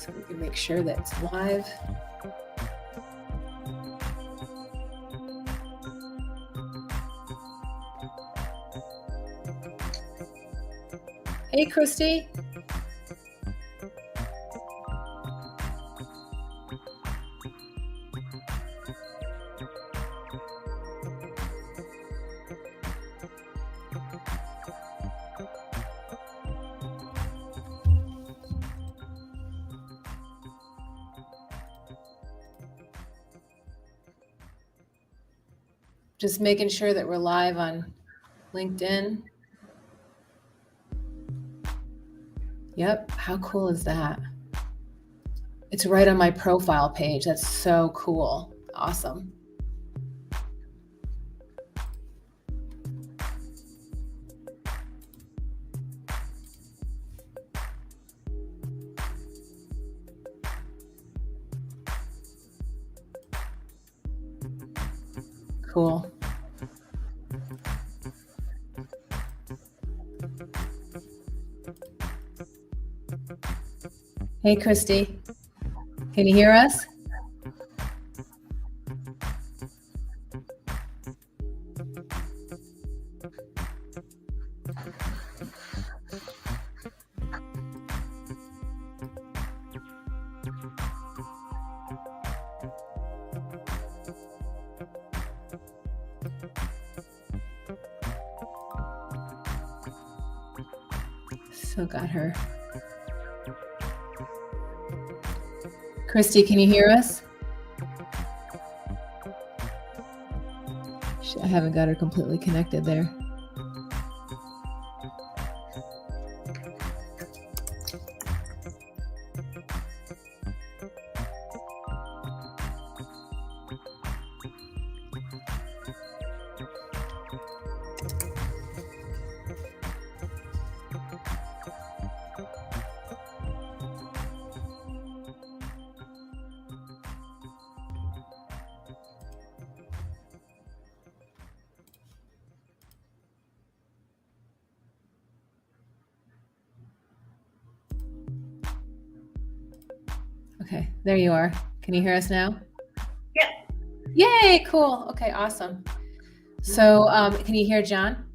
So we can make sure that it's live. Hey, Kristy. Just making sure that we're live on LinkedIn. Yep, how cool is that? It's right on my profile page. That's so cool. Awesome. Cool. Hey, Kristy. Can you hear us? Still got her. Kristy, can you hear us? I haven't got her completely connected there. Okay, there you are. Can you hear us now? Yeah. Yay, cool. Okay, awesome. So can you hear John?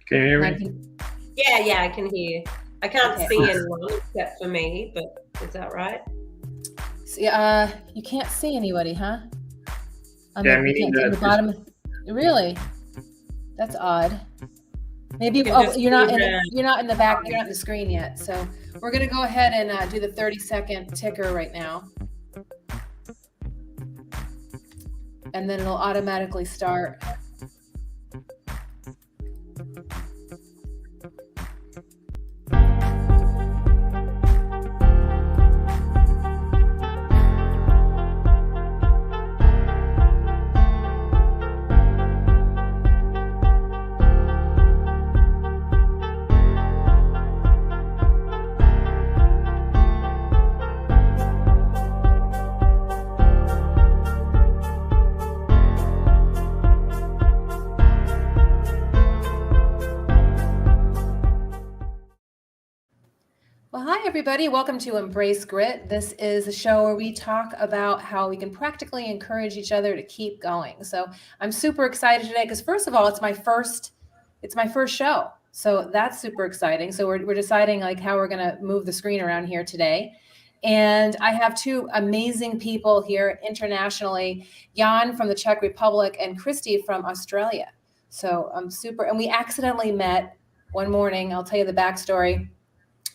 Can you hear me? Yeah, I can hear you. I can't see anyone except for me, but is that right? So, you can't see anybody, huh? Yeah, you can't see the bottom. Really? That's odd. Maybe you're not in the back. You're not in the screen yet. So we're gonna go ahead and do the 30-second ticker right now, and then it'll automatically start. Well, hi, everybody. Welcome to Embrace Grit. This is a show where we talk about how we can practically encourage each other to keep going. So I'm super excited today because, first of all, it's my first show. So that's super exciting. So we're deciding like how we're going to move the screen around here today. And I have two amazing people here internationally, Jan from the Czech Republic and Kristy from Australia. So I'm super, and we accidentally met one morning. I'll tell you the backstory.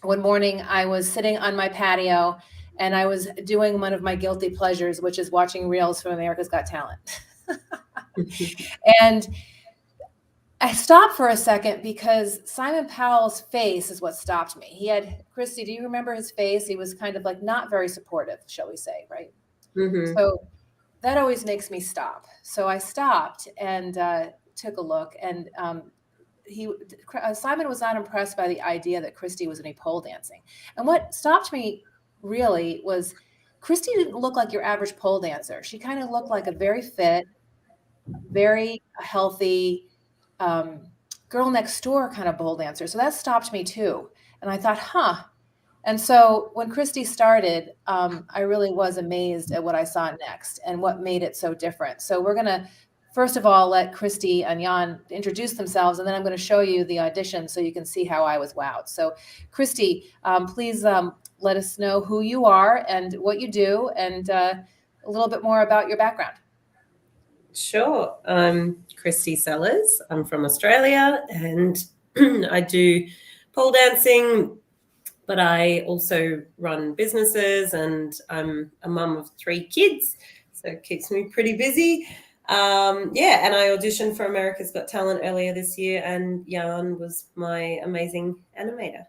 One morning I was sitting on my patio and I was doing one of my guilty pleasures, which is watching reels from America's Got Talent. And I stopped for a second because Simon Powell's face is what stopped me. He had, Kristy, do you remember his face? He was kind of like not very supportive, shall we say, right? Mm-hmm. So that always makes me stop. So I stopped and took a look, and Simon was not impressed by the idea that Kristy was any pole dancing. And what stopped me really was Kristy didn't look like your average pole dancer. She kind of looked like a very fit, very healthy girl next door kind of pole dancer. So that stopped me too. And I thought, And so when Kristy started, I really was amazed at what I saw next and what made it so different. So we're going to, first of all, let Kristy and Jan introduce themselves, and then I'm going to show you the audition so you can see how I was wowed. So Kristy, please let us know who you are and what you do, and a little bit more about your background. Sure. I'm Kristy Sellars. I'm from Australia, and I do pole dancing, but I also run businesses, and I'm a mum of 3 kids, so it keeps me pretty busy. And I auditioned for America's Got Talent earlier this year, and Jan was my amazing animator.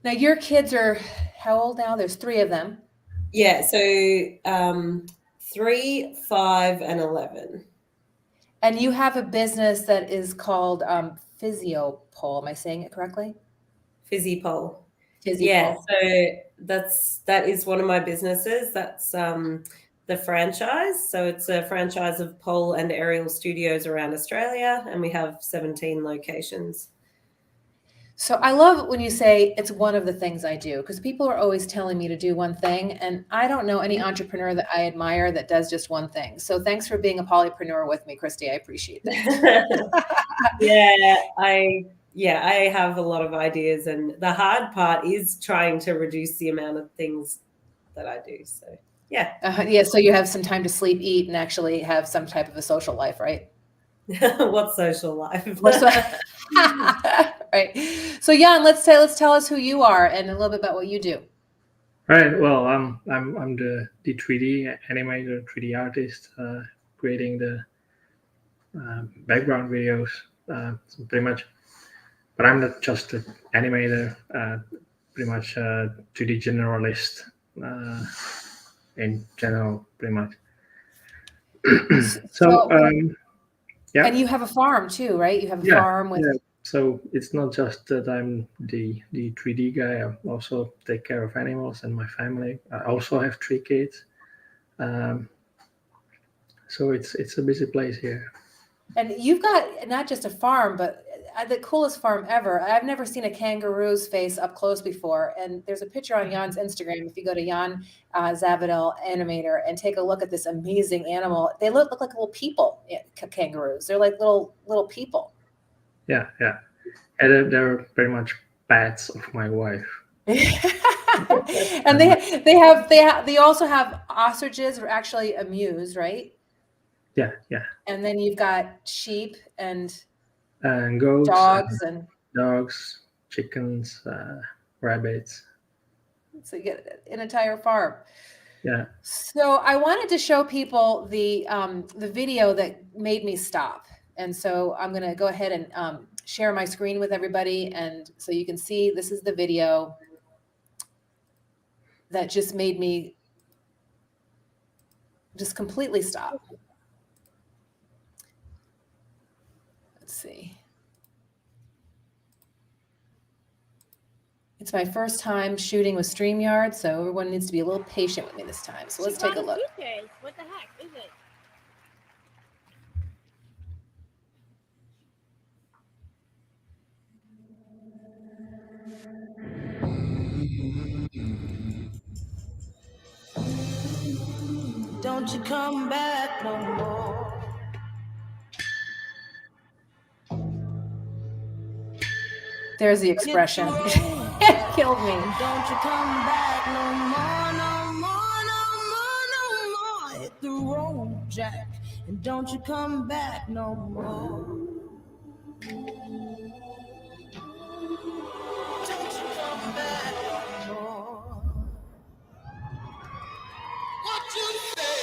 Now, your kids are how old now? There's 3 of them. Yeah, so 3, 5, and 11. And you have a business that is called Physiopole. Am I saying it correctly? Physiopole. Physiopole. Yeah, so that is one of my businesses. That's the franchise. So it's a franchise of pole and aerial studios around Australia, and we have 17 locations. So I love when you say it's one of the things I do, because people are always telling me to do one thing, and I don't know any entrepreneur that I admire that does just one thing. So thanks for being a polypreneur with me, Kristy. I appreciate that. I have a lot of ideas, and the hard part is trying to reduce the amount of things that I do. So yeah. So you have some time to sleep, eat, and actually have some type of a social life, right? What social life? Right. So Jan, let's tell us who you are and a little bit about what you do. Right. Well, I'm the 3D animator, 3D artist, creating the background videos, so pretty much. But I'm not just an animator, pretty much a 3D generalist in general, pretty much. Yeah. And you have a farm too, right? You have a farm with. Yeah. So it's not just that I'm the 3D guy. I also take care of animals and my family. I also have 3 kids. So it's a busy place here. And you've got not just a farm, but the coolest farm ever. I've never seen a kangaroo's face up close before. And there's a picture on Jan's Instagram. If you go to Jan Zavadil Animator and take a look at this amazing animal, they look like little people. Kangaroos. They're like little people. Yeah. And they're pretty much pets of my wife. And they also have ostriches, or actually emus, right? Yeah. And then you've got sheep and goats, dogs, chickens, rabbits. So you get an entire farm. Yeah. So I wanted to show people the video that made me stop, and so I'm going to go ahead and share my screen with everybody, and so you can see this is the video that just made me just completely stop. Let's see. It's my first time shooting with StreamYard, so everyone needs to be a little patient with me this time. So let's take a look. What the heck is it? Don't you come back no more. There's the expression. It killed me. Don't you come back no more, no more, no more, no more. Hit the road, Jack, and don't you come back no more. Don't you come back no more. What you say?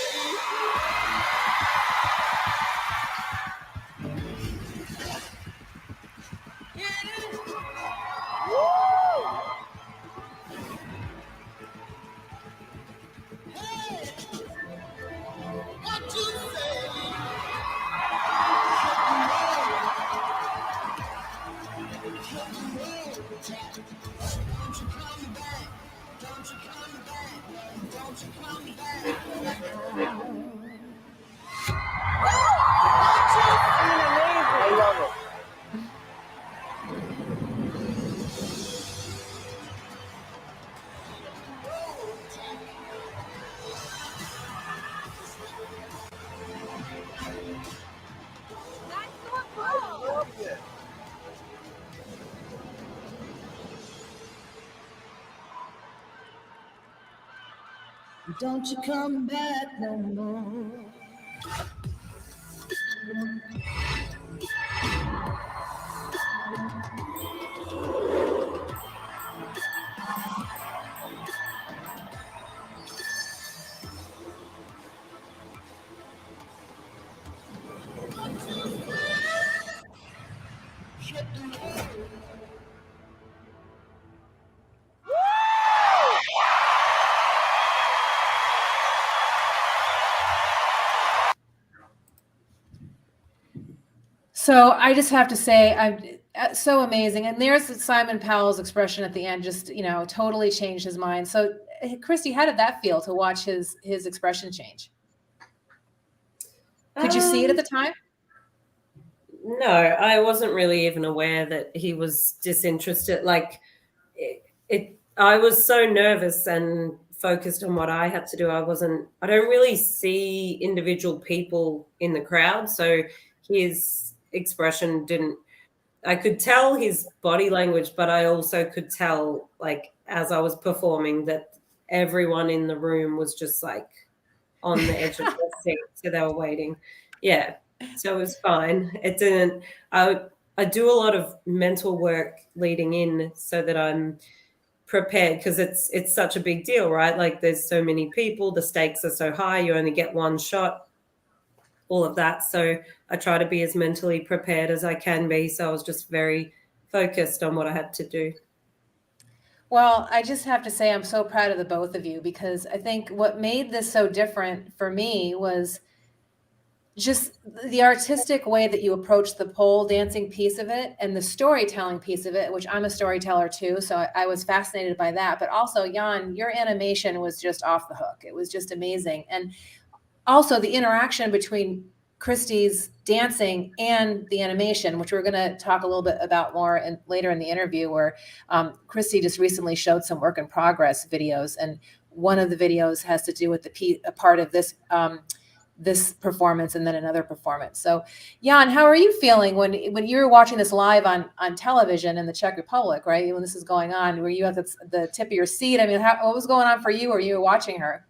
Don't you come back no more. So I just have to say, I'm so amazing. And there's Simon Powell's expression at the end, just, totally changed his mind. So Kristy, how did that feel to watch his expression change? Could you see it at the time? No, I wasn't really even aware that he was disinterested. Like I was so nervous and focused on what I had to do. I don't really see individual people in the crowd. So his expression I could tell his body language, but I also could tell, like, as I was performing, that everyone in the room was just like on the edge of their seat. So they were waiting. Yeah. So it was fine. It didn't, I do a lot of mental work leading in so that I'm prepared, because it's such a big deal, right? Like, there's so many people, the stakes are so high, you only get one shot, all of that. So I try to be as mentally prepared as I can be. So I was just very focused on what I had to do. Well, I just have to say I'm so proud of the both of you, because I think what made this so different for me was just the artistic way that you approach the pole dancing piece of it and the storytelling piece of it, which I'm a storyteller too. So I was fascinated by that. But also, Jan, your animation was just off the hook. It was just amazing. And also the interaction between Kristy's dancing and the animation, which we're going to talk a little bit about more later in the interview, where Kristy just recently showed some work in progress videos. And one of the videos has to do with a part of this this performance and then another performance. So Jan, how are you feeling when you were watching this live on television in the Czech Republic, right? When this is going on, were you at the tip of your seat? I mean, what was going on for you? Or you were watching her?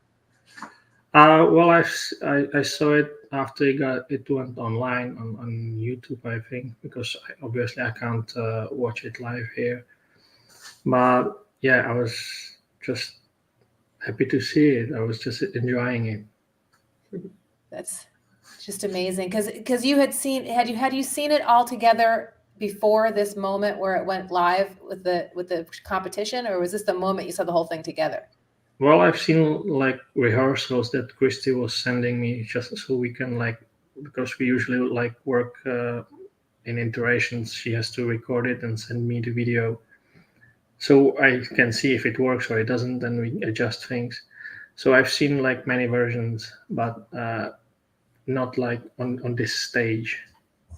Well, I saw it after it went online on YouTube, I think, because obviously I can't watch it live here. But yeah, I was just happy to see it. I was just enjoying it. That's just amazing, because you had you seen it all together before this moment where it went live with the competition, or was this the moment you saw the whole thing together? Well, I've seen like rehearsals that Kristy was sending me just so we can, like, because we usually like work in iterations. She has to record it and send me the video, so I can see if it works or it doesn't. Then we adjust things. So I've seen like many versions, but not like on this stage.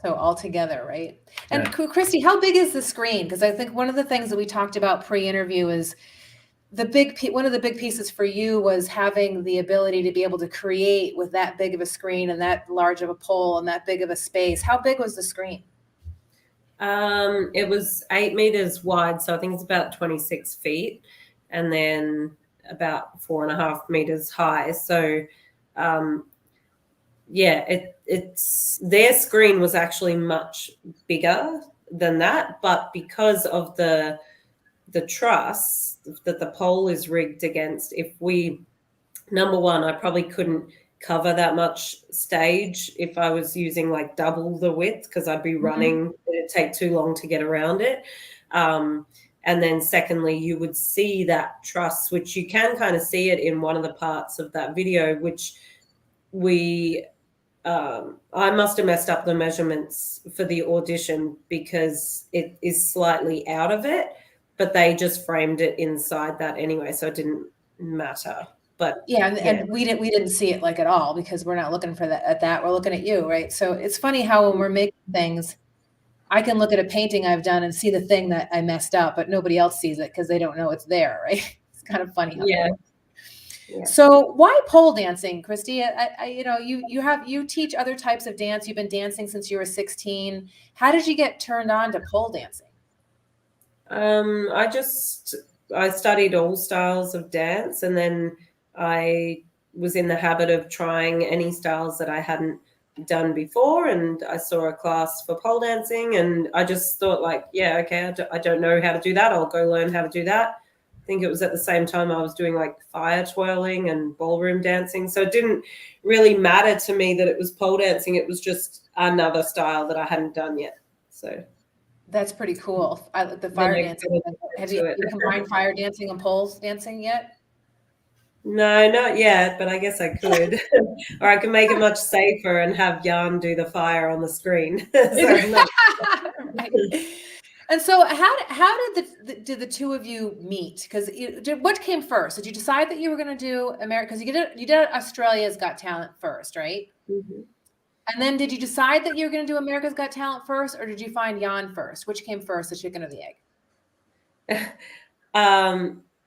So all together, right? And Yeah. Kristy, how big is the screen? Because I think one of the things that we talked about pre-interview is one of the big pieces for you was having the ability to be able to create with that big of a screen and that large of a pole and that big of a space. How big was the screen? It was 8 meters wide, so I think it's about 26 feet, and then about 4.5 meters high. So, yeah, it's their screen was actually much bigger than that, but because of the truss that the pole is rigged against, number one, I probably couldn't cover that much stage if I was using like double the width, because I'd be running. It'd take too long to get around it. And then secondly, you would see that truss, which you can kind of see it in one of the parts of that video, which I must have messed up the measurements for the audition because it is slightly out of it, but they just framed it inside that anyway, so it didn't matter. But yeah, and we didn't see it like at all, because we're not looking for that. We're looking at you, right? So it's funny how when we're making things, I can look at a painting I've done and see the thing that I messed up, but nobody else sees it because they don't know it's there, right? It's kind of funny. Yeah. So why pole dancing, Kristy? You teach other types of dance. You've been dancing since you were 16. How did you get turned on to pole dancing? I studied all styles of dance, and then I was in the habit of trying any styles that I hadn't done before, and I saw a class for pole dancing, and I just thought like, yeah, okay, I don't know how to do that. I'll go learn how to do that. I think it was at the same time I was doing like fire twirling and ballroom dancing. So it didn't really matter to me that it was pole dancing. It was just another style that I hadn't done yet. So That's pretty cool. The then fire I dancing. got Have into it. you combined fire dancing and poles dancing yet? No, not yet, but I guess I could. Or I can make it much safer and have Jan do the fire on the screen. So I'm not- Right. And so, how did the two of you meet? Because what came first? Did you decide that you were going to do America? Because you did Australia's Got Talent first, right? Mhm. And then did you decide that you were going to do America's Got Talent first, or did you find Jan first? Which came first, the chicken or the egg?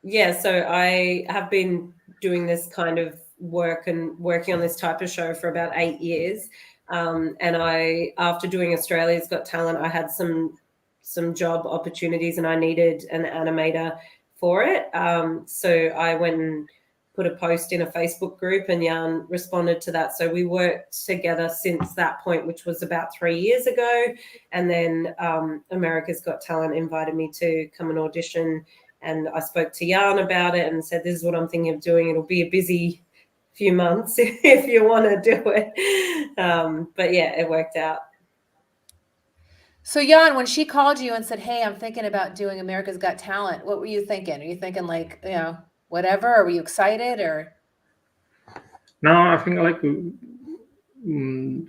Yeah, so I have been doing this kind of work and working on this type of show for about 8 years. And after doing Australia's Got Talent, I had some job opportunities and I needed an animator for it. So I went and put a post in a Facebook group and Jan responded to that. So we worked together since that point, which was about 3 years ago. And then America's Got Talent invited me to come and audition. And I spoke to Jan about it and said, this is what I'm thinking of doing. It'll be a busy few months if you want to do it. But yeah, it worked out. So Jan, when she called you and said, "Hey, I'm thinking about doing America's Got Talent," what were you thinking? Are you thinking like, whatever? Or were you excited or? No, I think like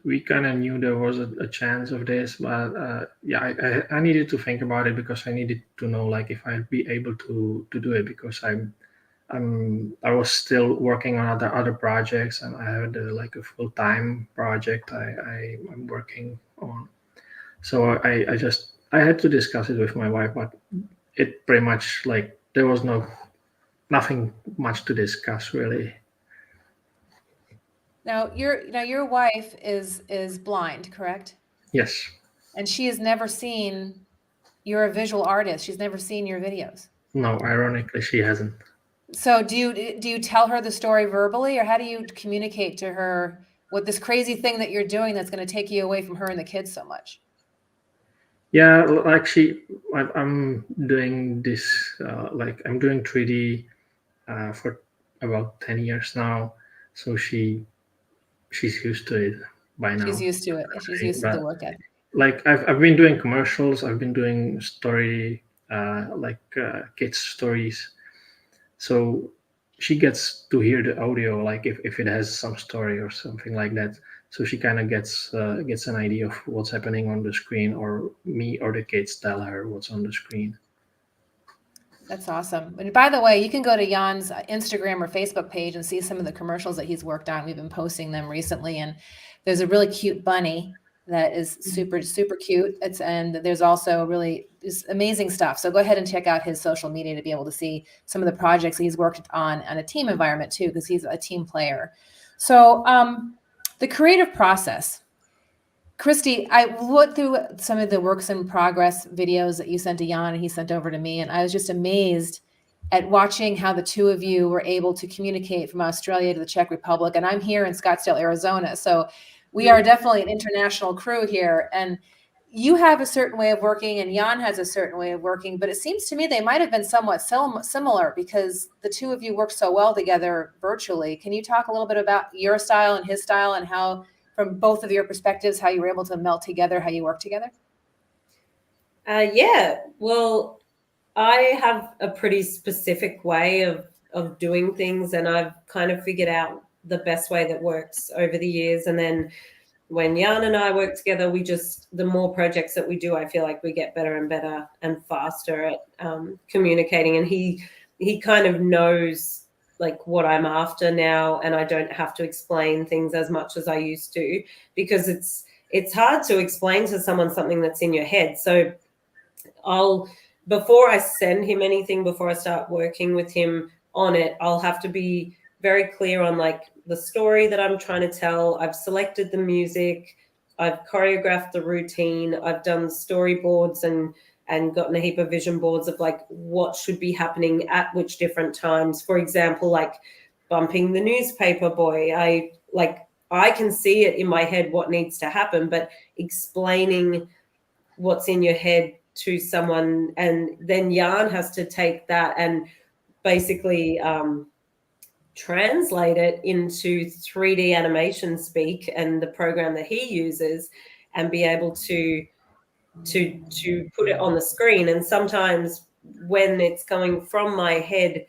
we kind of knew there was a chance of this, but yeah, I needed to think about it because I needed to know like if I'd be able to do it because I was still working on other projects and I had like a full-time project I'm working on. So I had to discuss it with my wife, but it pretty much like there was nothing much to discuss really. Now your wife is blind, correct? Yes. And she has never seen. You're a visual artist. She's never seen your videos. No, ironically, she hasn't. So do you tell her the story verbally, or how do you communicate to her what this crazy thing that you're doing that's going to take you away from her and the kids so much? Yeah, like I'm doing this, like I'm doing 3D for about 10 years now. So she's used to it by now. She's used to it. She's used to the work ethic. Like I've been doing commercials. I've been doing story, kids stories. So she gets to hear the audio, like if it has some story or something like that. So she kind of gets an idea of what's happening on the screen, or me or the kids tell her what's on the screen. That's awesome. And by the way, you can go to Jan's Instagram or Facebook page and see some of the commercials that he's worked on. We've been posting them recently, and there's a really cute bunny that is super, super cute. And there's also this amazing stuff. So go ahead and check out his social media to be able to see some of the projects that he's worked on a team environment too, because he's a team player. So the creative process. Kristy, I went through some of the works in progress videos that you sent to Jan and he sent over to me, and I was just amazed at watching how the two of you were able to communicate from Australia to the Czech Republic. And I'm here in Scottsdale, Arizona. So we are definitely an international crew here. And you have a certain way of working and Jan has a certain way of working, but it seems to me they might have been somewhat similar because the two of you work so well together virtually. Can you talk a little bit about your style and his style and how, from both of your perspectives, how you were able to melt together, how you work together? Yeah, well, I have a pretty specific way of doing things, and I've kind of figured out the best way that works over the years. And then when Jan and I work together, the more projects that we do, I feel like we get better and better and faster at communicating. And he kind of knows like what I'm after now, and I don't have to explain things as much as I used to, because it's hard to explain to someone something that's in your head. So before I send him anything, before I start working with him on it, I'll have to be very clear on like the story that I'm trying to tell. I've selected the music, I've choreographed the routine, I've done storyboards and gotten a heap of vision boards of like what should be happening at which different times. For example, like bumping the newspaper boy. I can see it in my head what needs to happen, but explaining what's in your head to someone, and then Jan has to take that and basically translate it into 3D animation speak and the program that he uses, and be able to put it on the screen. And sometimes when it's going from my head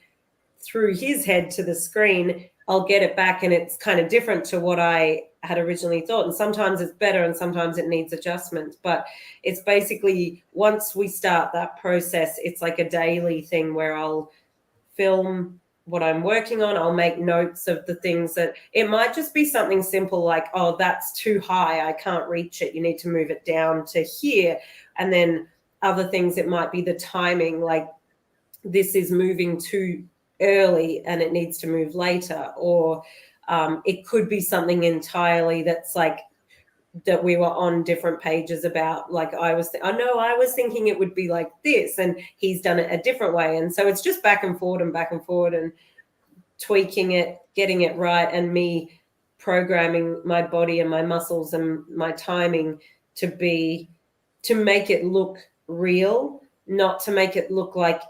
through his head to the screen, I'll get it back and it's kind of different to what I had originally thought. And sometimes it's better and sometimes it needs adjustment. But it's basically, once we start that process, it's like a daily thing where I'll film what I'm working on. I'll make notes of the things that, it might just be something simple like, oh, that's too high, I can't reach it, you need to move it down to here. And then other things, it might be the timing, like this is moving too early and it needs to move later. Or it could be something entirely that's like that we were on different pages about, like I was thinking it would be like this and he's done it a different way. And so it's just back and forth and tweaking it, getting it right, and me programming my body and my muscles and my timing to make it look real, not to make it look like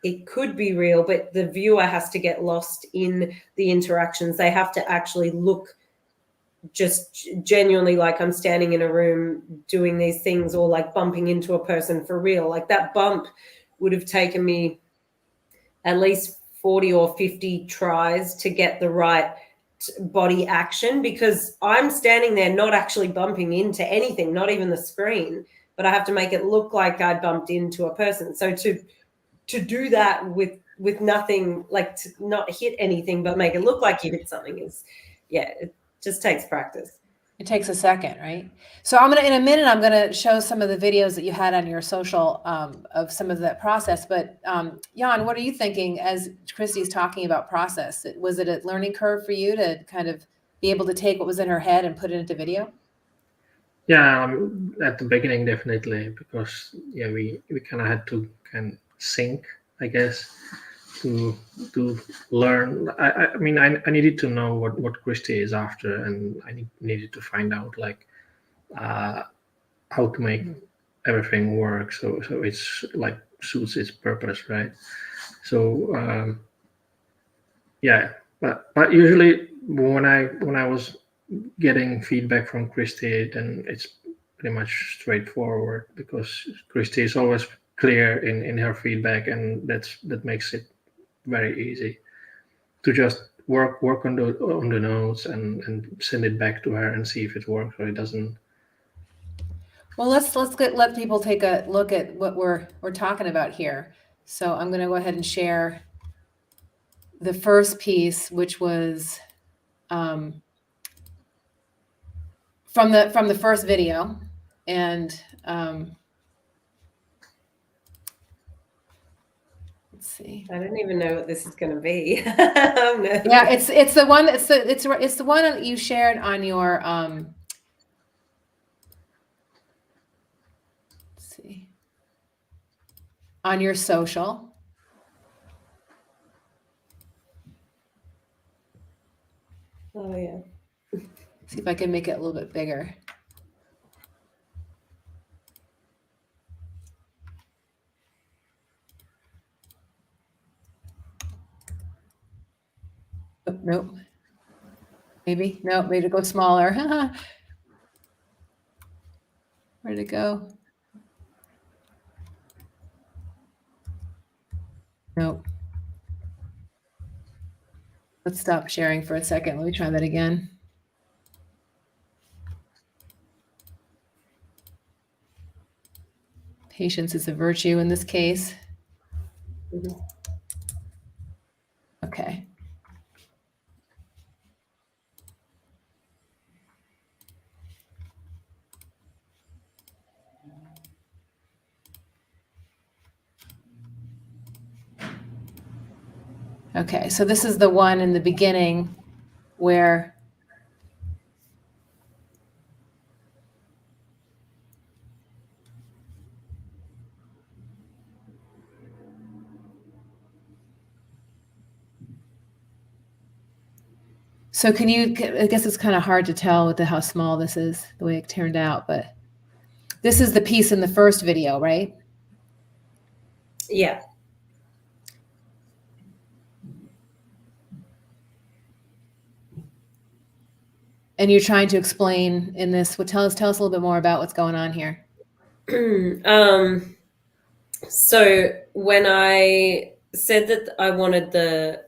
it could be real, but the viewer has to get lost in the interactions. They have to actually look just genuinely like I'm standing in a room doing these things, or like bumping into a person for real. Like that bump would have taken me at least 40 or 50 tries to get the right body action, because I'm standing there not actually bumping into anything, not even the screen, but I have to make it look like I bumped into a person. So to do that with nothing, like to not hit anything but make it look like you hit something, is, yeah, it just takes practice. It takes a second, right? So in a minute, I'm gonna show some of the videos that you had on your social of some of that process. But Jan, what are you thinking as Kristy's talking about process? Was it a learning curve for you to kind of be able to take what was in her head and put it into video? Yeah, at the beginning definitely, because yeah, we kind of had to sync, I guess, to learn. I mean, I needed to know what Kristy is after, and I needed to find out like how to make everything work so it's like suits its purpose, right? So yeah, but usually when I was getting feedback from Kristy, then it's pretty much straightforward, because Kristy is always clear in her feedback, and that makes it very easy to just work on the notes and send it back to her and see if it works or it doesn't. Well, let people take a look at what we're talking about here. So I'm going to go ahead and share the first piece, which was from the first video, and let's see. I don't even know what this is going to be. Yeah, it's the one it's the one that you shared on your let's see, on your social. Oh yeah. See if I can make it a little bit bigger. Oh, nope. Maybe to go smaller. Where'd it go? Nope. Let's stop sharing for a second. Let me try that again. Patience is a virtue in this case. Mm-hmm. Okay. Okay, so this is the one in the beginning where So can you, I guess it's kind of hard to tell with how small this is, the way it turned out, but this is the piece in the first video, right? Yeah. And you're trying to explain in this, tell us a little bit more about what's going on here. So when I said that I wanted the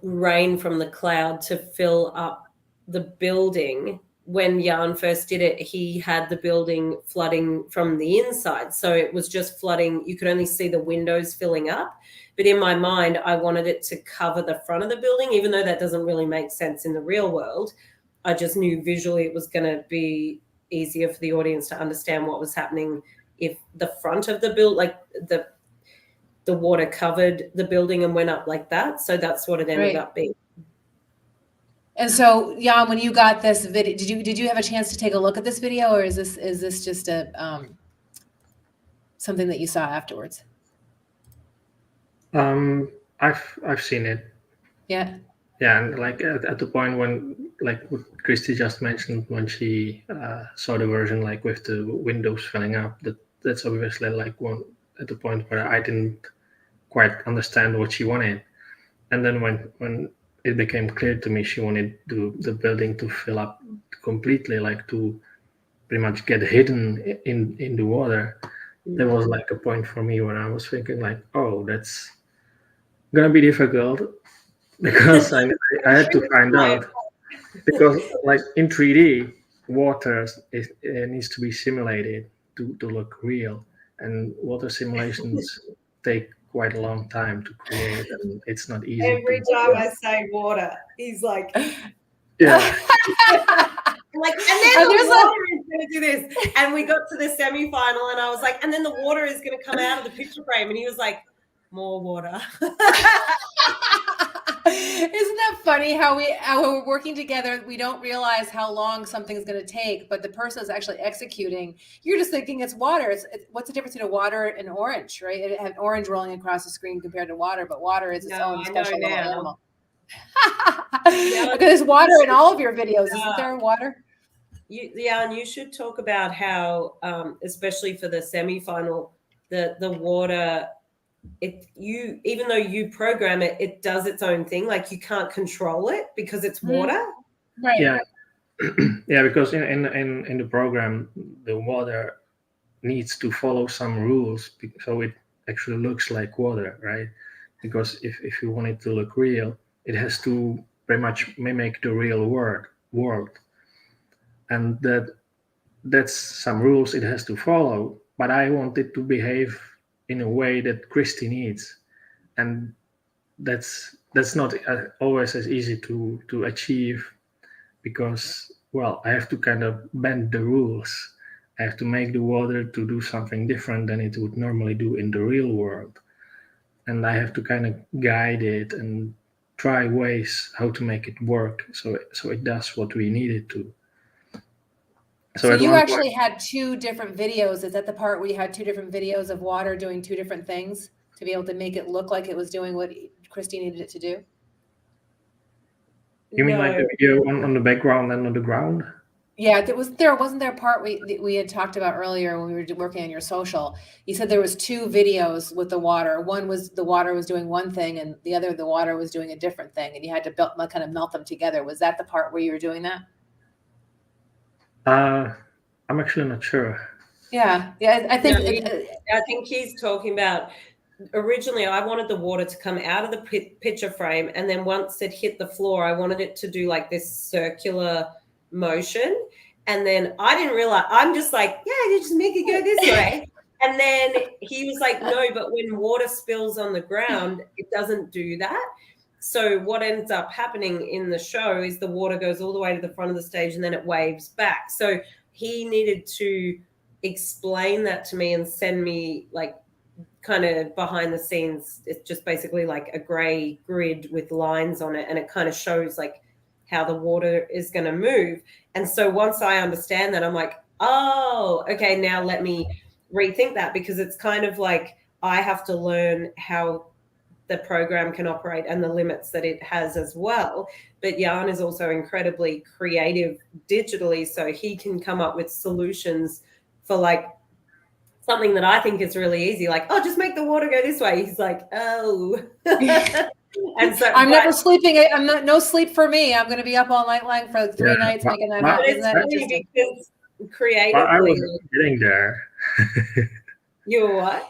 rain from the cloud to fill up the building, when Jan first did it, he had the building flooding from the inside. So it was just flooding. You could only see the windows filling up. But in my mind, I wanted it to cover the front of the building, even though that doesn't really make sense in the real world. I just knew visually it was going to be easier for the audience to understand what was happening if the front of the build, like the water covered the building and went up like that. So that's what it ended up being. And so, Jan, when you got this video, did you have a chance to take a look at this video, or is this just a something that you saw afterwards? I've seen it. Yeah. Yeah, and like at the point when, like what Kristy just mentioned, when she saw the version like with the windows filling up, that's obviously like one at the point where I didn't quite understand what she wanted. And then when it became clear to me she wanted the building to fill up completely, like to pretty much get hidden in the water, there was like a point for me where I was thinking like, oh, that's gonna be difficult, because I had to find out, because like in 3D, water needs to be simulated to look real, and water simulations take quite a long time to create, and it's not easy. Every time I say water, he's like, yeah. Like, and then the water is going to do this. And we got to the semi-final, and I was like, and then the water is going to come out of the picture frame, and he was like, more water. Isn't that funny how we're working together, we don't realize how long something's going to take, but the person is actually executing. You're just thinking it's water. What's the difference between a water and orange, right? It had orange rolling across the screen compared to water, but water is its own special little animal. Because there's water in all of your videos. Isn't there water? And you should talk about how, especially for the semi-final, the water, even though you program it, it does its own thing. Like you can't control it because it's water. Right. Yeah. Yeah, because in the program, the water needs to follow some rules, so it actually looks like water, right? Because if you want it to look real, it has to pretty much mimic the real world, and that's some rules it has to follow. But I want it to behave in a way that Kristy needs, and that's not always as easy to achieve, because, well, I have to kind of bend the rules. I have to make the water to do something different than it would normally do in the real world, and I have to kind of guide it and try ways how to make it work so it does what we need it to. So you actually had two different videos. Is that the part where you had two different videos of water doing two different things to be able to make it look like it was doing what Kristy needed it to do? You mean like the video on the background and on the ground? Yeah, wasn't there a part we had talked about earlier when we were working on your social? You said there was two videos with the water. One was the water was doing one thing, and the other the water was doing a different thing, and you had to kind of melt them together. Was that the part where you were doing that? I'm actually not sure. Yeah, I think I think he's talking about, originally I wanted the water to come out of the picture frame, and then once it hit the floor, I wanted it to do like this circular motion, and then I didn't realize, I'm just like, yeah, you just make it go this way. And then he was like, no, but when water spills on the ground, it doesn't do that. So what ends up happening in the show is the water goes all the way to the front of the stage and then it waves back. So he needed to explain that to me and send me like kind of behind the scenes. It's just basically like a gray grid with lines on it, and it kind of shows like how the water is going to move. And so once I understand that, I'm like, oh, okay, now let me rethink that, because it's kind of like I have to learn how the program can operate and the limits that it has as well. But Jan is also incredibly creative digitally, so he can come up with solutions for like something that I think is really easy, like, oh, just make the water go this way. He's like, oh. And so I'm never sleeping. I'm not, no sleep for me. I'm going to be up all night long for 3 nights making that happen. Isn't that interesting? Creatively, I was getting there. You were what?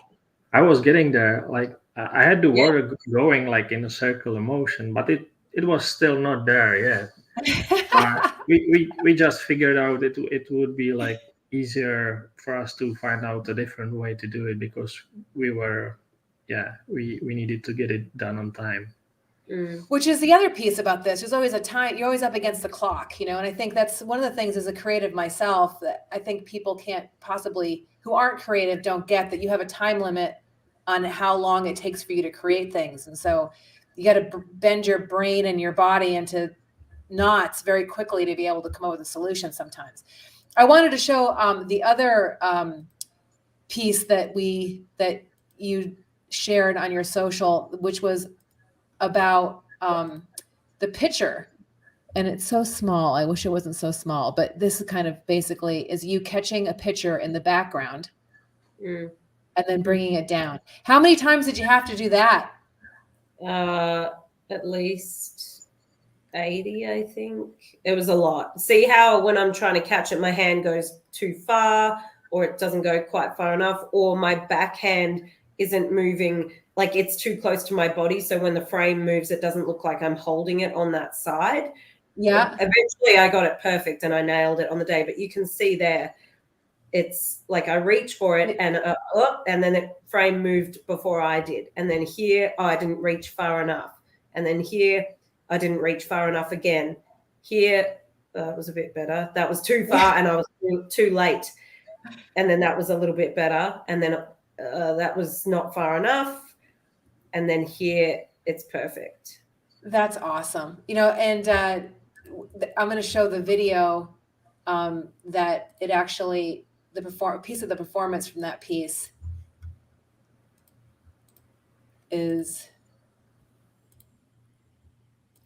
I was getting there. Like I had the water going like in a circular motion, but it was still not there yet. We just figured out it would be like easier for us to find out a different way to do it, because we needed to get it done on time. Which is the other piece about this. There's always a time, you're always up against the clock, you know, and I think that's one of the things as a creative myself that I think people can't possibly, who aren't creative, don't get, that you have a time limit on how long it takes for you to create things. And so you got to bend your brain and your body into knots very quickly to be able to come up with a solution sometimes. I wanted to show the other piece that you shared on your social, which was about the picture, and it's so small. I wish it wasn't so small, but this is kind of basically is you catching a picture in the background and then bringing it down. How many times did you have to do that? At least 80, I think. It was a lot. See how when I'm trying to catch it, my hand goes too far, or it doesn't go quite far enough, or my backhand isn't moving, like it's too close to my body. So when the frame moves, it doesn't look like I'm holding it on that side. Yeah. Eventually I got it perfect and I nailed it on the day, but you can see there, it's like I reach for it and then the frame moved before I did. And then here, I didn't reach far enough. And then here, I didn't reach far enough again. Here, it was a bit better. That was too far and I was too late. And then that was a little bit better. And then that was not far enough. And then here, it's perfect. That's awesome. You know, and I'm going to show the video that it actually, piece of the performance from that piece is,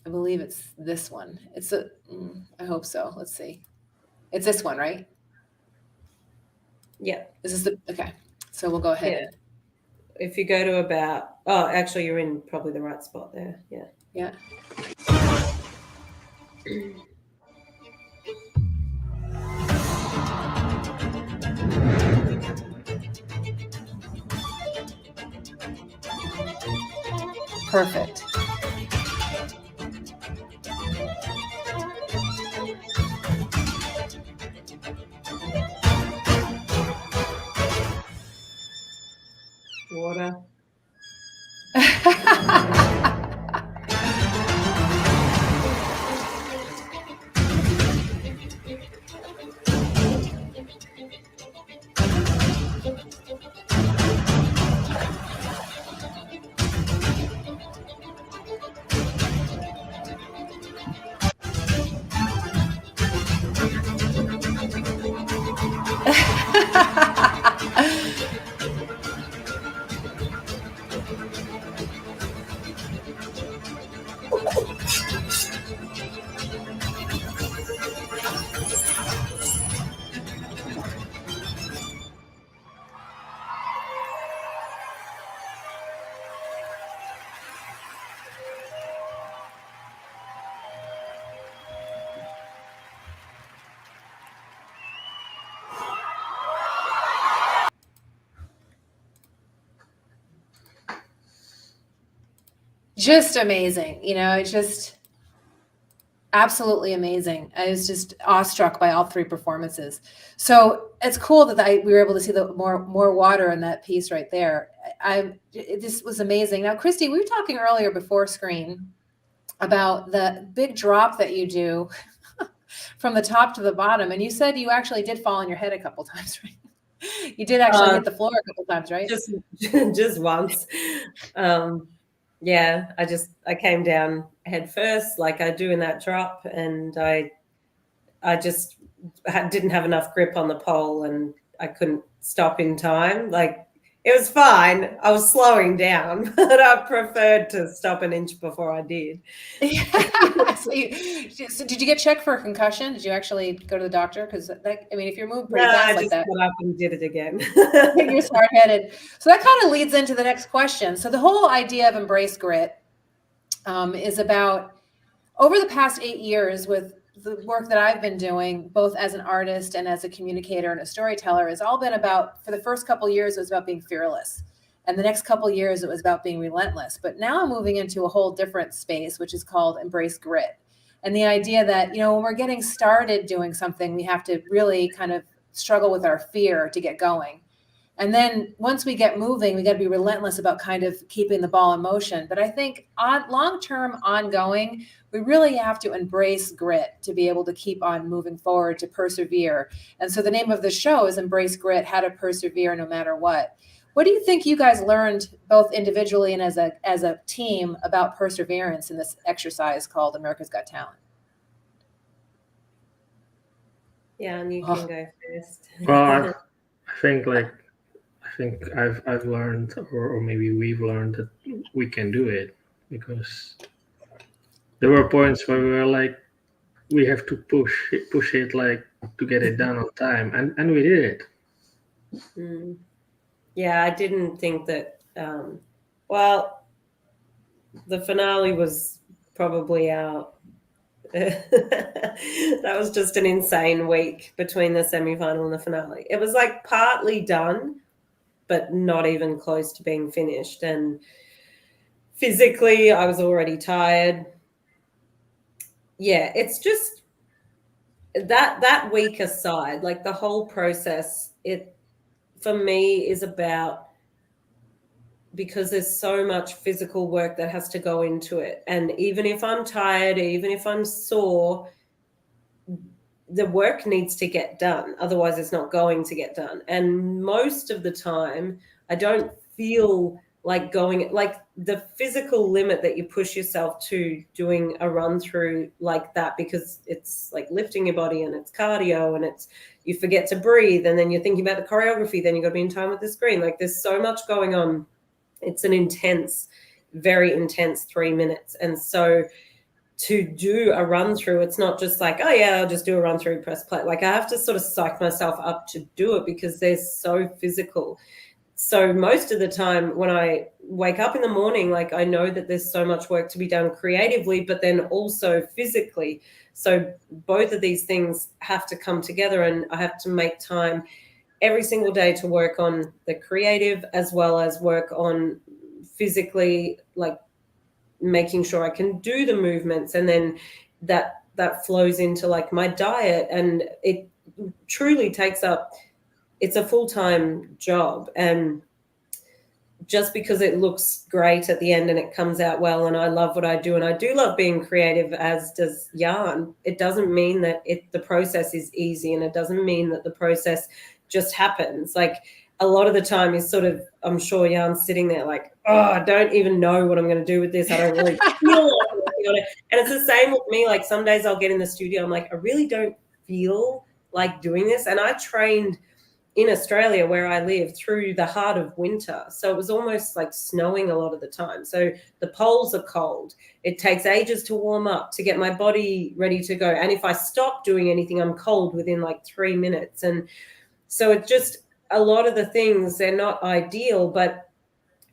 I believe it's this one. I hope so. Let's see. It's this one, right? Yeah. Okay. So we'll go ahead. Yeah. If you go to about, actually you're in probably the right spot there. Yeah. Yeah. Perfect. Water. Just amazing. You know, it's just absolutely amazing. I was just awestruck by all 3 performances. So it's cool that we were able to see the more water in that piece right there. It just was amazing. Now, Kristy, we were talking earlier before screen about the big drop that you do from the top to the bottom. And you said you actually did fall on your head a couple times, right? You did actually hit the floor a couple times, right? Just once. Yeah, I came down head first, like I do in that drop, and I just didn't have enough grip on the pole, and I couldn't stop in time. Like It was fine. I was slowing down, but I preferred to stop an inch before I did. So did you get checked for a concussion? Did you actually go to the doctor? Because if you're moving pretty No, fast I like just that, got up and did it again. you're hard-headed. So that kind of leads into the next question. So the whole idea of Embrace Grit is about, over the past 8 years, with the work that I've been doing, both as an artist and as a communicator and a storyteller, has all been about, for the first couple of years, it was about being fearless. And the next couple of years, it was about being relentless. But now I'm moving into a whole different space, which is called Embrace Grit. And the idea that, when we're getting started doing something, we have to really kind of struggle with our fear to get going. And then once we get moving, we got to be relentless about kind of keeping the ball in motion. But I think long-term, ongoing, we really have to embrace grit to be able to keep on moving forward, to persevere. And so the name of the show is Embrace Grit, How to Persevere No Matter What. What do you think you guys learned, both individually and as a team, about perseverance in this exercise called America's Got Talent? Yeah, and you can go first. Well, I think I've learned, or maybe we've learned, that we can do it, because there were points where we were like, we have to push it like to get it done on time, and we did it. Yeah, I didn't think that. Well, the finale was probably our. That was just an insane week between the semi-final and the finale. It was like partly done, but not even close to being finished. And physically, I was already tired. Yeah, it's just that week aside, like the whole process, it for me is about, because there's so much physical work that has to go into it. And even if I'm tired, even if I'm sore, the work needs to get done. Otherwise, it's not going to get done. And most of the time, I don't feel like going, like the physical limit that you push yourself to doing a run through like that, because it's like lifting your body and it's cardio and it's, you forget to breathe. And then you're thinking about the choreography. Then you've got to be in time with the screen. Like there's so much going on. It's an intense, very intense 3 minutes. And so to do a run through, it's not just like, oh yeah, I'll just do a run through, press play. Like I have to sort of psych myself up to do it, because they're so physical. So most of the time when I wake up in the morning, like I know that there's so much work to be done creatively, but then also physically. So both of these things have to come together, and I have to make time every single day to work on the creative as well as work on physically, like making sure I can do the movements. And then that flows into like my diet, and it truly takes up, it's a full-time job. And just because it looks great at the end and it comes out well, and I love what I do, and I do love being creative, as does Jan, it doesn't mean that the process is easy, and it doesn't mean that the process just happens. Like a lot of the time is sort of, I'm sure Jan's sitting there like, oh, I don't even know what I'm going to do with this. I don't really feel like working on it. And it's the same with me. Like some days I'll get in the studio, I'm like, I really don't feel like doing this. And I trained in Australia where I live through the heart of winter. So it was almost like snowing a lot of the time. So the poles are cold. It takes ages to warm up, to get my body ready to go. And if I stop doing anything, I'm cold within like 3 minutes. And so it just, a lot of the things, they're not ideal, but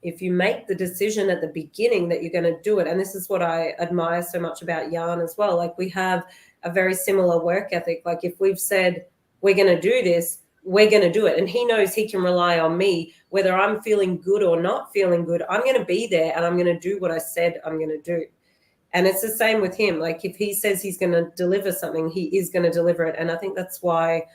if you make the decision at the beginning that you're going to do it, and this is what I admire so much about Jan as well, like we have a very similar work ethic. Like if we've said we're going to do this, we're going to do it. And he knows he can rely on me, whether I'm feeling good or not feeling good, I'm going to be there and I'm going to do what I said I'm going to do. And it's the same with him. Like if he says he's going to deliver something, he is going to deliver it. And I think that's why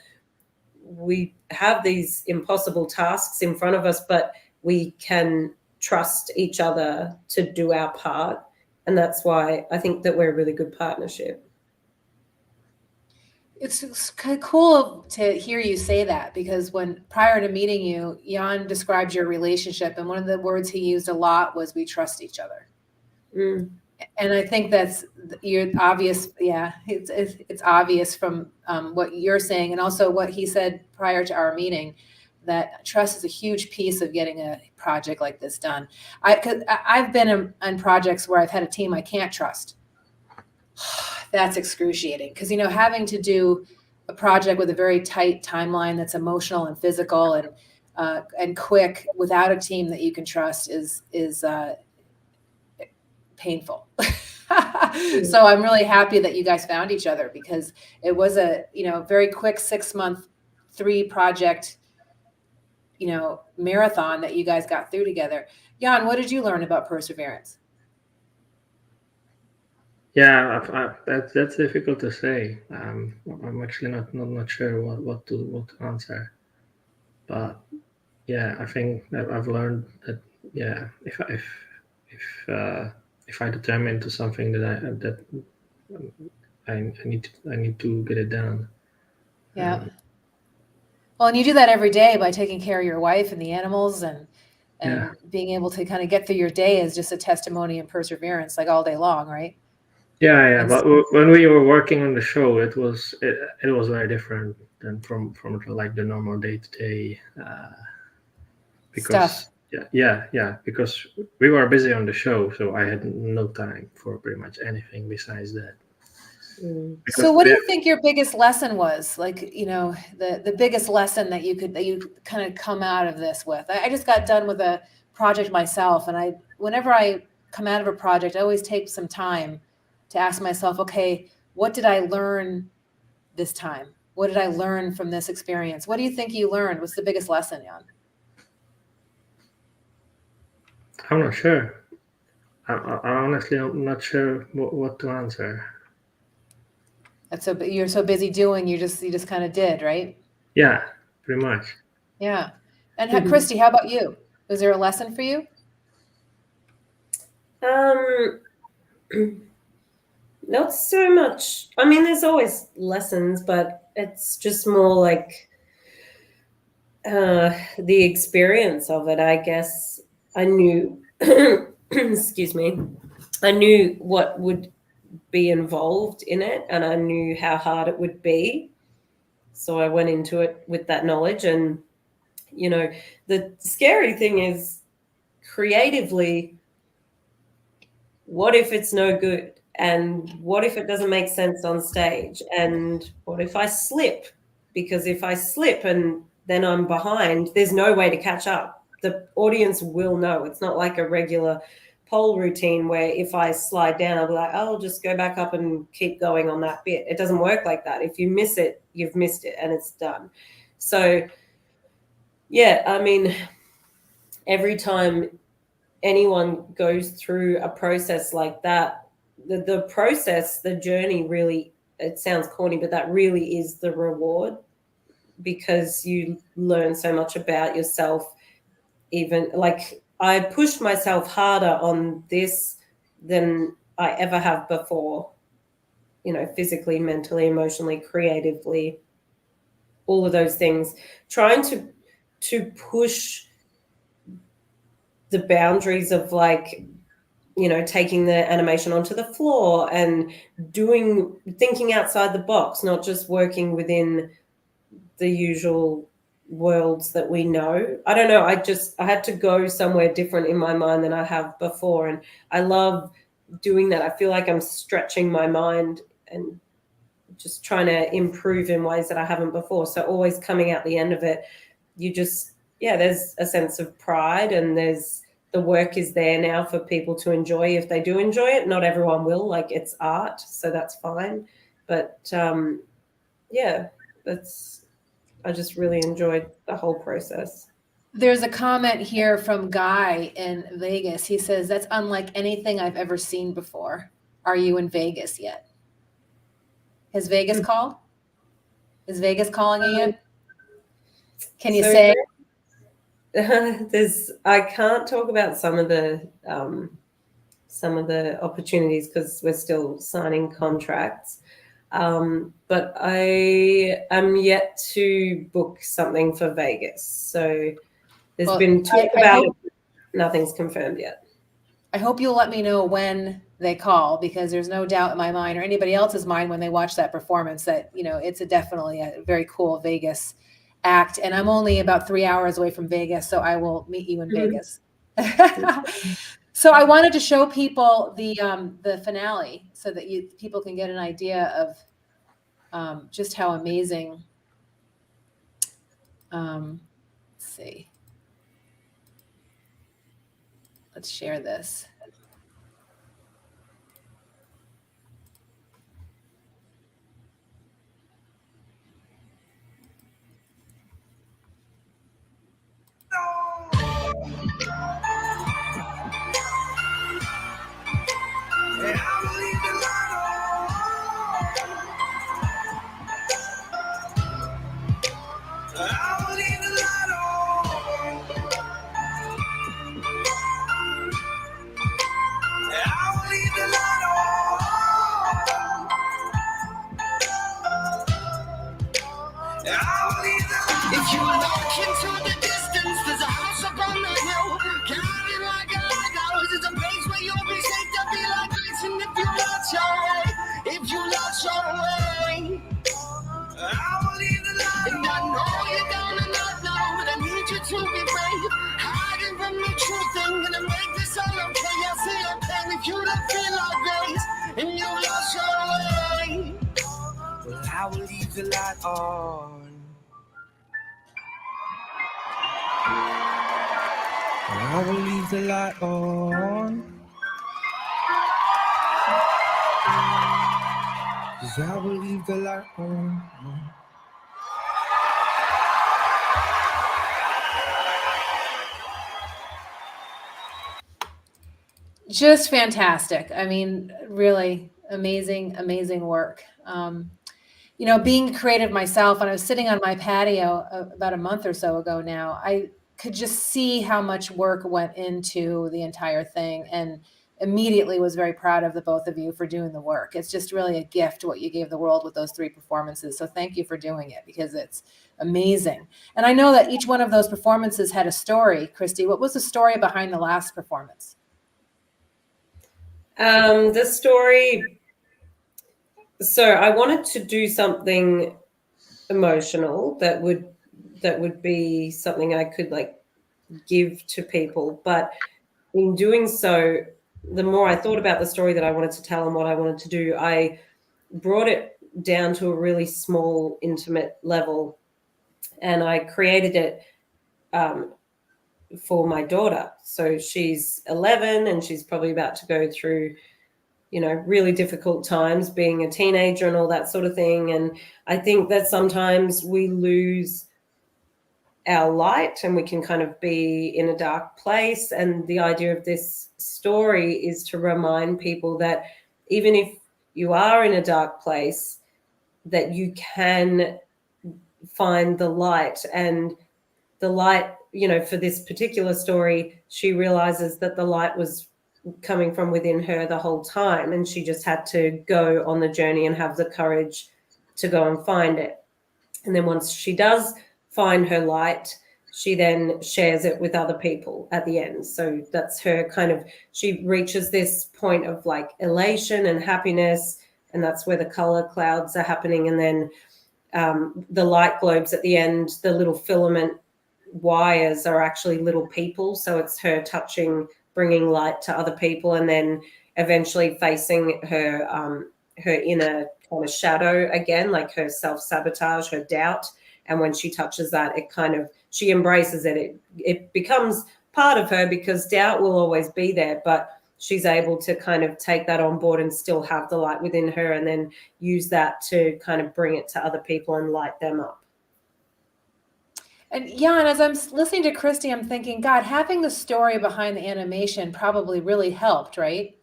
we have these impossible tasks in front of us, but we can trust each other to do our part. And that's why I think that we're a really good partnership. It's kind of cool to hear you say that, because when prior to meeting you, Jan described your relationship, and one of the words he used a lot was, we trust each other. And I think that's obvious. Yeah, it's obvious from what you're saying, and also what he said prior to our meeting. that trust is a huge piece of getting a project like this done. I've been in projects where I've had a team I can't trust. That's excruciating because, having to do a project with a very tight timeline that's emotional and physical and quick without a team that you can trust is painful. So I'm really happy that you guys found each other because it was a, very quick 6-month, 3-project, marathon that you guys got through together. Jan, what did you learn about perseverance? Yeah, that's difficult to say. I'm actually not sure what to answer. But yeah, I think that I've learned that if I determine to something that I need to get it done. Yeah. Well, and you do that every day by taking care of your wife and the animals and being able to kind of get through your day is just a testimony and perseverance, like all day long, right? Yeah. But when we were working on the show, it was very different than from like the normal day-to-day because stuff. Because we were busy on the show, so I had no time for pretty much anything besides that. So what do you think your biggest lesson was? Like, the biggest lesson that you kind of come out of this with? I just got done with a project myself, and whenever I come out of a project, I always take some time to ask myself, okay, what did I learn this time? What did I learn from this experience? What do you think you learned? What's the biggest lesson, Jan? I'm not sure. I honestly, I'm not sure what to answer. You're so busy doing, you just kind of did, right? Yeah, pretty much. Yeah. And Kristy, how about you? Was there a lesson for you? Not so much. I mean, there's always lessons, but it's just more like the experience of it. I guess I knew, excuse me, I knew what would be involved in it, and I knew how hard it would be. So I went into it with that knowledge. And, the scary thing is creatively, what if it's no good? And what if it doesn't make sense on stage? And what if I slip? Because if I slip and then I'm behind, there's no way to catch up. The audience will know. It's not like a regular pole routine where if I slide down, I'll be like, oh, I'll just go back up and keep going on that bit. It doesn't work like that. If you miss it, you've missed it and it's done. So, yeah, I mean, every time anyone goes through a process like that, the process, the journey really, it sounds corny, but that really is the reward, because you learn so much about yourself. Even like I pushed myself harder on this than I ever have before, physically, mentally, emotionally, creatively, all of those things, trying to push the boundaries of taking the animation onto the floor and thinking outside the box, not just working within the usual worlds that we know. I don't know. I had to go somewhere different in my mind than I have before. And I love doing that. I feel like I'm stretching my mind and just trying to improve in ways that I haven't before. So always coming out the end of it, there's a sense of pride, and the work is there now for people to enjoy. If they do enjoy it, not everyone will, like it's art, so that's fine. But I just really enjoyed the whole process. There's a comment here from Guy in Vegas. He says, that's unlike anything I've ever seen before. Are you in Vegas yet? Has Vegas called? Is Vegas calling you yet? Can you say? I can't talk about some of the opportunities because we're still signing contracts. But I am yet to book something for Vegas. So there's been talk about it. Nothing's confirmed yet. I hope you'll let me know when they call, because there's no doubt in my mind, or anybody else's mind, when they watch that performance, that, it's definitely a very cool Vegas act, and I'm only about 3 hours away from Vegas, so I will meet you in Vegas. So I wanted to show people the finale so that people can get an idea of just how amazing. Let's see. Let's share this. If you look into the distance, there's a house up on the hill. Guided like a lighthouse, it's a place where you'll be safe to be like this. And if you lost your way, if you lost your way, I will leave the light. And I know you're down and not know, but I need you to be brave. Hiding from the truth, I'm gonna make this all okay. I see your pain if you don't feel like this, and you lost your way. Well, I will leave the light on. I will leave the light on. 'Cause I will leave the light on. Just fantastic. I mean, really amazing, amazing work. You know, being creative myself, when I was sitting on my patio about a month or so ago now, I could just see how much work went into the entire thing, and immediately was very proud of the both of you for doing the work. It's just really a gift what you gave the world with those 3 performances. So thank you for doing it, because it's amazing. And I know that each one of those performances had a story. Kristy, what was the story behind the last performance? The story. So I wanted to do something emotional that would be something I could like give to people. But in doing so, the more I thought about the story that I wanted to tell and what I wanted to do, I brought it down to a really small, intimate level, and I created it for my daughter. So she's 11 and she's probably about to go through, you know, really difficult times being a teenager and all that sort of thing. And I think that sometimes we lose our light and we can kind of be in a dark place. And the idea of this story is to remind people that even if you are in a dark place, that you can find the light. And the light, you know, for this particular story, she realizes that the light was coming from within her the whole time, and she just had to go on the journey and have the courage to go and find it. And then once she does find her light, she then shares it with other people at the end. So that's her kind of, she reaches this point of like elation and happiness, and that's where the color clouds are happening. And then the light globes at the end, the little filament wires are actually little people. So it's her touching, bringing light to other people, and then eventually facing her her inner kind of shadow again, like her self-sabotage, her doubt. And when she touches that, it kind of, she embraces it. It becomes part of her, because doubt will always be there, but she's able to kind of take that on board and still have the light within her, and then use that to kind of bring it to other people and light them up. And Jan, as I'm listening to Kristy, I'm thinking, God, having the story behind the animation probably really helped, right?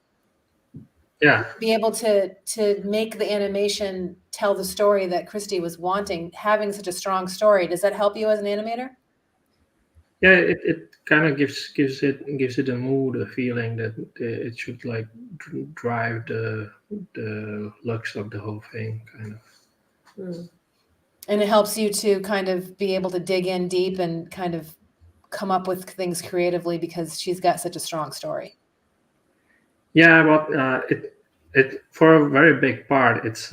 Yeah. Be able to make the animation tell the story that Kristy was wanting, having such a strong story. Does that help you as an animator? Yeah, it kind of gives it a mood, a feeling that it should like drive the lux of the whole thing, kind of. Mm. And it helps you to kind of be able to dig in deep and kind of come up with things creatively, because she's got such a strong story. Yeah, but it for a very big part, it's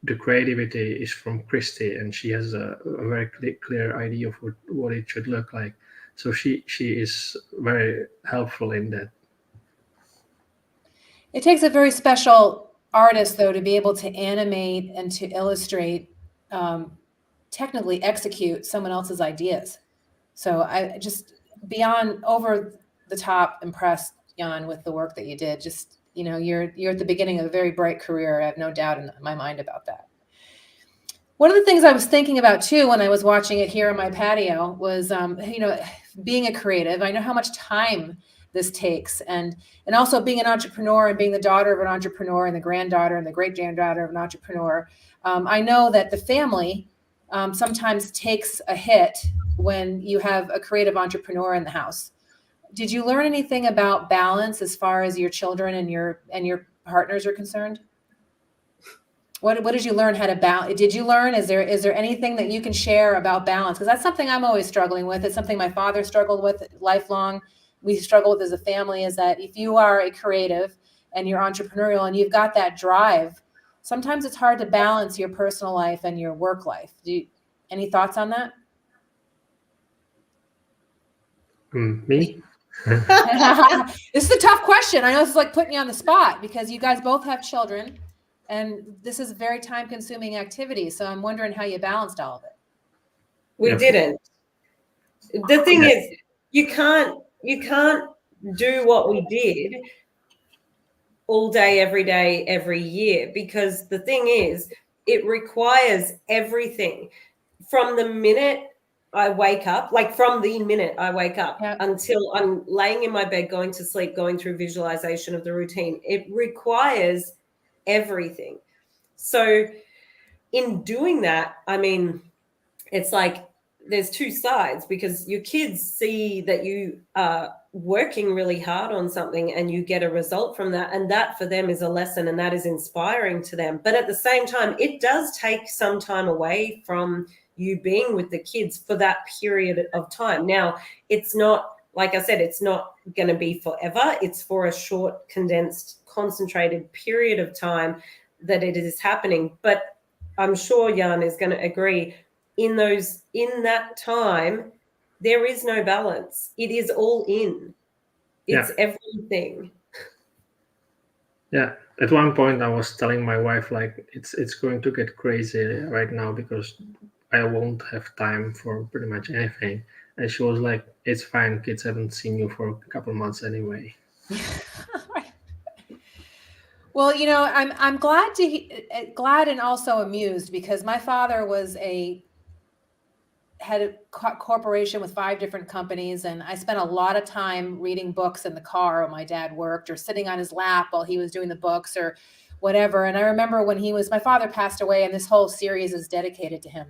the creativity is from Kristy, and she has a very clear idea of what it should look like. So she is very helpful in that. It takes a very special artist, though, to be able to animate and to illustrate, technically execute someone else's ideas. So I just beyond over the top impressed, Jan, with the work that you did. Just, you know, you're at the beginning of a very bright career. I have no doubt in my mind about that. One of the things I was thinking about too when I was watching it here on my patio was, you know, being a creative. I know how much time this takes, and also being an entrepreneur and being the daughter of an entrepreneur and the granddaughter and the great granddaughter of an entrepreneur. I know that the family sometimes takes a hit when you have a creative entrepreneur in the house. Did you learn anything about balance as far as your children and your partners are concerned? What did you learn how to balance? Did you learn, is there anything that you can share about balance? Because that's something I'm always struggling with. It's something my father struggled with lifelong. We struggle with as a family, is that if you are a creative and you're entrepreneurial and you've got that drive, sometimes it's hard to balance your personal life and your work life. Any thoughts on that? Me? This is a tough question. I know this is like putting you on the spot because you guys both have children and this is a very time consuming activity. So I'm wondering how you balanced all of it. We didn't. The thing is, you can't do what we did all day, every year, because the thing is, it requires everything from the minute I wake up, until I'm laying in my bed, going to sleep, going through visualization of the routine. It requires everything. So in doing that, I mean, it's like there's two sides, because your kids see that you are working really hard on something and you get a result from that, and that for them is a lesson and that is inspiring to them. But at the same time, it does take some time away from you being with the kids for that period of time. Now, it's not, like I said, it's not going to be forever. It's for a short, condensed, concentrated period of time that it is happening. But I'm sure Jan is going to agree, in that time, there is no balance. It is all in. It's everything. Yeah. At one point I was telling my wife, like, it's going to get crazy right now because I won't have time for pretty much anything. And she was like, it's fine. Kids haven't seen you for a couple of months anyway. Well, you know, I'm glad and also amused, because my father had a corporation with 5 different companies, and I spent a lot of time reading books in the car while my dad worked, or sitting on his lap while he was doing the books or whatever. And I remember when my father passed away, and this whole series is dedicated to him.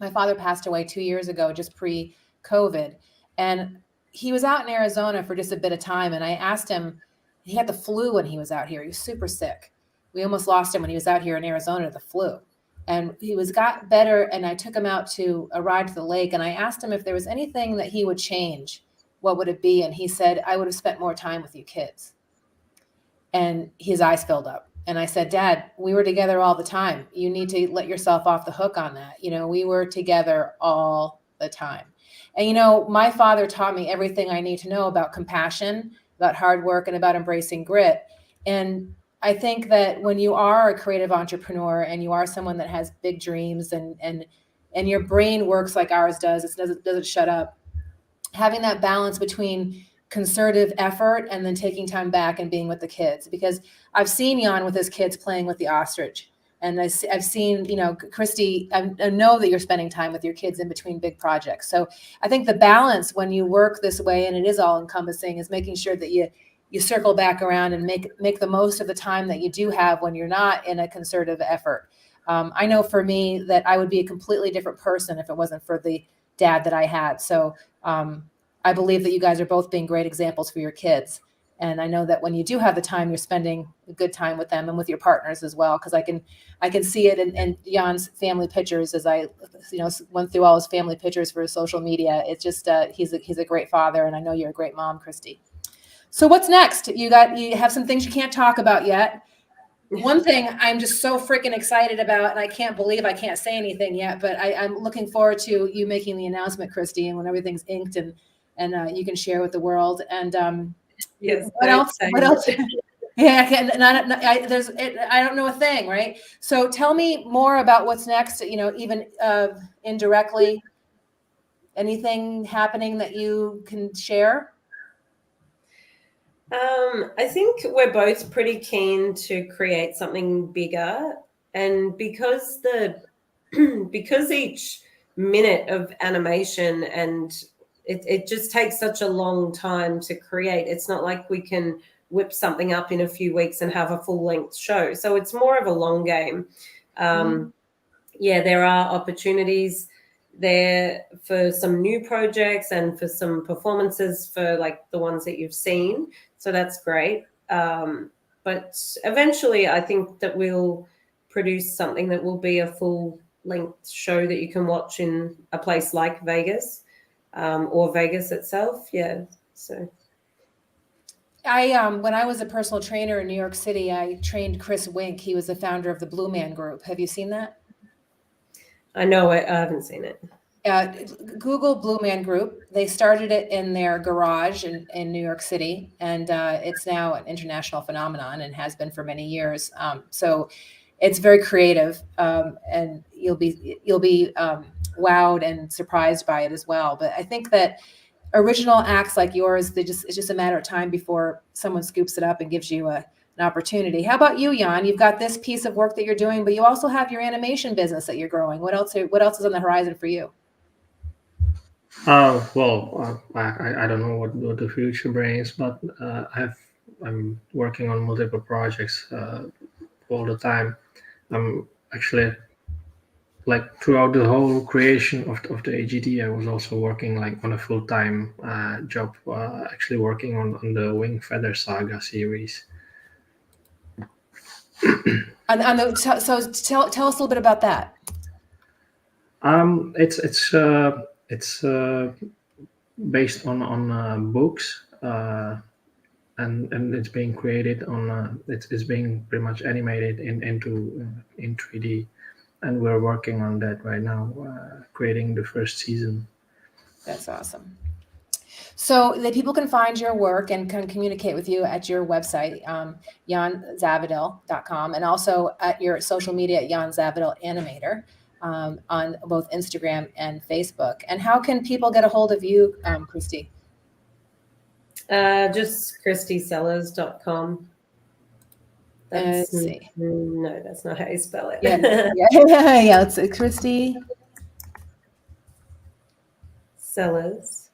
My father passed away 2 years ago, just pre-COVID, and he was out in Arizona for just a bit of time. And I asked him, he had the flu when he was out here. He was super sick. We almost lost him when he was out here in Arizona to the flu. And he got better, and I took him out to a ride to the lake, and I asked him if there was anything that he would change, what would it be? And he said, I would have spent more time with you kids. And his eyes filled up. And I said, Dad, we were together all the time. You need to let yourself off the hook on that. You know, we were together all the time. And, you know, my father taught me everything I need to know about compassion, about hard work, and about embracing grit. And I think that when you are a creative entrepreneur and you are someone that has big dreams and your brain works like ours does, it doesn't shut up, having that balance between concerted effort and then taking time back and being with the kids. Because I've seen Jan with his kids playing with the ostrich. And I've seen, you know, Kristy, I know that you're spending time with your kids in between big projects. So I think the balance when you work this way, and it is all encompassing, is making sure that you circle back around and make the most of the time that you do have when you're not in a concerted effort. I know for me that I would be a completely different person if it wasn't for the dad that I had. So I believe that you guys are both being great examples for your kids. And I know that when you do have the time, you're spending a good time with them and with your partners as well. Because I can see it in Jan's family pictures as I, you know, went through all his family pictures for his social media. It's just he's a great father, and I know you're a great mom, Kristy. So what's next? You have some things you can't talk about yet. One thing I'm just so freaking excited about, and I can't believe I can't say anything yet, but I'm looking forward to you making the announcement, Kristy, and when everything's inked and you can share with the world. And Yes. what else? What else? Yeah, I don't know a thing, right? So tell me more about what's next. Even indirectly, anything happening that you can share? I think we're both pretty keen to create something bigger, and because because each minute of animation and it just takes such a long time to create. It's not like we can whip something up in a few weeks and have a full-length show. So it's more of a long game. Yeah, there are opportunities there for some new projects and for some performances for like the ones that you've seen. So that's great. But eventually I think that we'll produce something that will be a full-length show that you can watch in a place like Vegas, or Vegas itself. Yeah. So When I was a personal trainer in New York City, I trained Chris Wink. He was the founder of the Blue Man Group. Have you seen that? I know it. I haven't seen it. Google Blue Man Group. They started it in their garage in New York City, and it's now an international phenomenon and has been for many years. So it's very creative, and you'll be wowed and surprised by it as well. But I think that original acts like yours, it's just a matter of time before someone scoops it up and gives you an opportunity. How about you, Jan? You've got this piece of work that you're doing, but you also have your animation business that you're growing. What else is on the horizon for you? Well, I don't know what the future brings, but I'm working on multiple projects all the time. I'm actually like throughout the whole creation of the AGD, I was also working like on a full-time job, actually working on the Wing Feather Saga series. So tell us a little bit about that. It's based on books, and it's being created on it's being pretty much animated in 3D, and we're working on that right now, creating the first season. That's awesome. So the people can find your work and can communicate with you at your website, janzavadil.com, and also at your social media at Jan Zavadil Animator, on both Instagram and Facebook. And how can people get a hold of you, Kristy? Just KristySellars.com. Let's see. No, that's not how you spell it. Yeah, it's Kristy Sellars.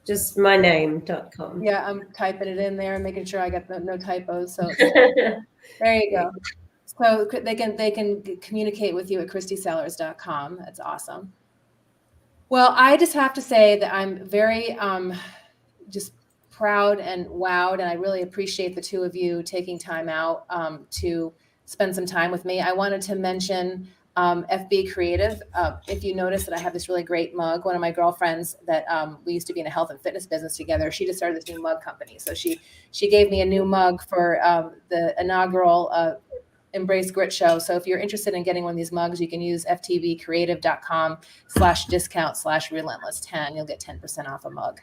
Just my name.com. Yeah, I'm typing it in there and making sure I got no typos. So there you go. So they can communicate with you at KristySellars.com. That's awesome. Well, I just have to say that I'm very just proud and wowed, and I really appreciate the two of you taking time out to spend some time with me. I wanted to mention FB Creative. If you notice that I have this really great mug, one of my girlfriends that we used to be in a health and fitness business together, she just started this new mug company. So she gave me a new mug for the inaugural Embrace Grit show. So if you're interested in getting one of these mugs, you can use ftbcreative.com/discount/relentless10. You'll get 10% off a mug.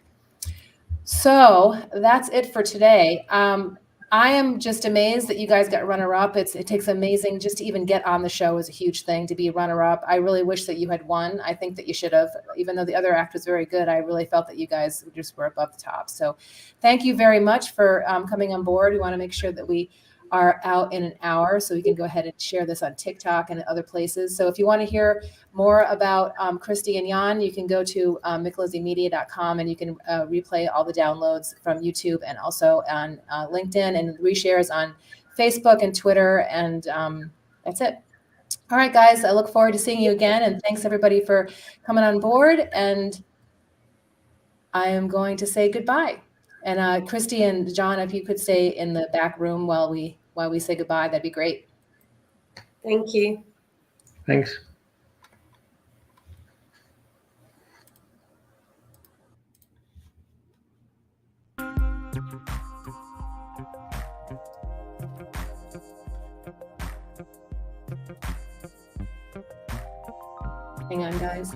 So that's it for today. I am just amazed that you guys got runner-up. It takes amazing just to even get on the show is a huge thing to be runner-up. I really wish that you had won. I think that you should have, even though the other act was very good. I really felt that you guys just were above the top. So thank you very much for coming on board. We want to make sure that we are out in an hour, so we can go ahead and share this on TikTok and other places. So if you want to hear more about Kristy and Jan, you can go to micklizzymedia.com and you can replay all the downloads from YouTube and also on LinkedIn, and reshares on Facebook and Twitter. And that's it. All right, guys, I look forward to seeing you again. And thanks everybody for coming on board. And I am going to say goodbye. And Kristy and John, if you could stay in the back room while we say goodbye, that'd be great. Thank you. Thanks. Hang on, guys.